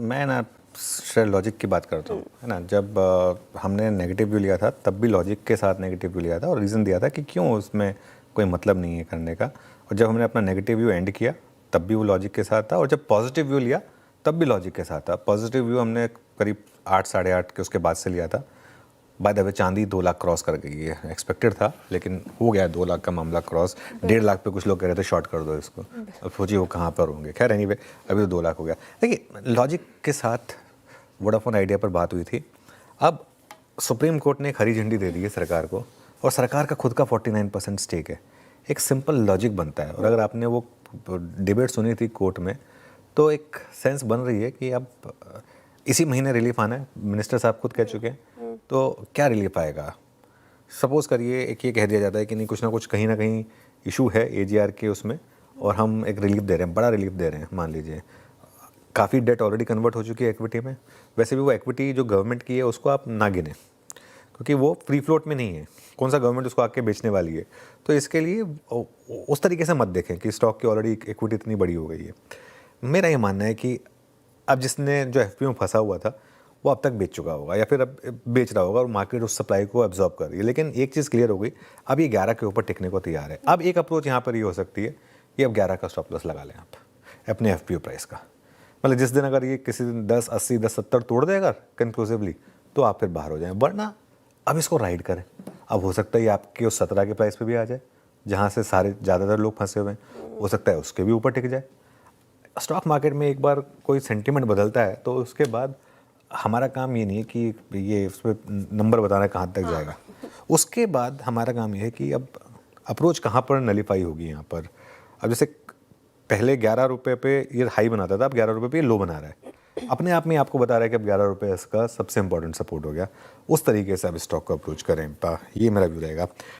मैं ना शायद लॉजिक की बात करता हूँ, है ना। जब हमने नेगेटिव व्यू लिया था तब भी लॉजिक के साथ नेगेटिव व्यू लिया था और रीज़न दिया था कि क्यों उसमें कोई मतलब नहीं है करने का। और जब हमने अपना नेगेटिव व्यू एंड किया तब भी वो लॉजिक के साथ था, और जब पॉजिटिव व्यू लिया तब भी लॉजिक के साथ था। पॉजिटिव व्यू हमने करीब 8 साढ़े 8 के उसके बाद से लिया था। बाय द वे चांदी 2 लाख क्रॉस कर गई है, एक्सपेक्टेड था लेकिन हो गया 2 लाख का मामला क्रॉस। 1.5 लाख पे कुछ लोग कह रहे थे शॉर्ट कर दो इसको, अब सोचिए वो कहाँ पर होंगे। खैर एनीवे अभी तो 2 लाख हो गया। देखिए लॉजिक के साथ वोडाफोन आइडिया पर बात हुई थी। अब सुप्रीम कोर्ट ने एक हरी झंडी दे दी है सरकार को, और सरकार का खुद का 49% स्टेक है। एक सिंपल लॉजिक बनता है, और अगर आपने वो डिबेट सुनी थी कोर्ट में तो एक सेंस बन रही है कि अब इसी महीने रिलीफ आना है, मिनिस्टर साहब खुद कह चुके हैं। तो क्या रिलीफ आएगा? सपोज़ करिए एक ये कह दिया जाता है कि नहीं कुछ ना कुछ कहीं ना कहीं इशू है एजीआर के उसमें, और हम एक रिलीफ दे रहे हैं, बड़ा रिलीफ दे रहे हैं। मान लीजिए काफ़ी डेट ऑलरेडी कन्वर्ट हो चुकी है इक्विटी में। वैसे भी वो इक्विटी जो गवर्नमेंट की है उसको आप ना गिने, क्योंकि वो फ्री फ्लोट में नहीं है। कौन सा गवर्नमेंट उसको आके बेचने वाली है? तो इसके लिए उस तरीके से मत देखें कि स्टॉक की ऑलरेडी इक्विटी इतनी बड़ी हो गई है। मेरा ये मानना है कि अब जिसने जो एफपीओ में फंसा हुआ था वो अब तक बेच चुका होगा या फिर अब बेच रहा होगा, और मार्केट उस सप्लाई को एब्जॉर्ब कर रही है। लेकिन एक चीज़ क्लियर हो गई, अब ये 11 के ऊपर टिकने को तैयार है। अब एक अप्रोच यहाँ पर ये हो सकती है कि अब 11 का स्टॉप लॉस लगा लें आप अपने एफपीओ प्राइस का। मतलब जिस दिन अगर ये किसी दिन 10 80 10 70 तोड़ देगा कंक्लूसिवली तो आप फिर बाहर हो जाएं, वरना अब इसको राइड करें। अब हो सकता है आपके उस 17 के प्राइस पे भी आ जाए जहाँ से सारे ज़्यादातर लोग फंसे हुए हैं, हो सकता है उसके भी ऊपर टिक जाए। स्टॉक मार्केट में एक बार कोई सेंटीमेंट बदलता है तो उसके बाद हमारा काम ये नहीं है कि ये उस पर नंबर बताना कहाँ तक जाएगा। उसके बाद हमारा काम ये है कि अब अप्रोच कहाँ पर नलीफाई होगी यहाँ पर। अब जैसे पहले 11 रुपये पे ये हाई बनाता था, अब 11 रुपये पे ये लो बना रहा है। अपने आप में आपको बता रहा है कि अब 11 रुपये इसका सबसे इंपॉर्टेंट सपोर्ट हो गया। उस तरीके से अब स्टॉक को अप्रोच करें, ये मेरा व्यू रहेगा।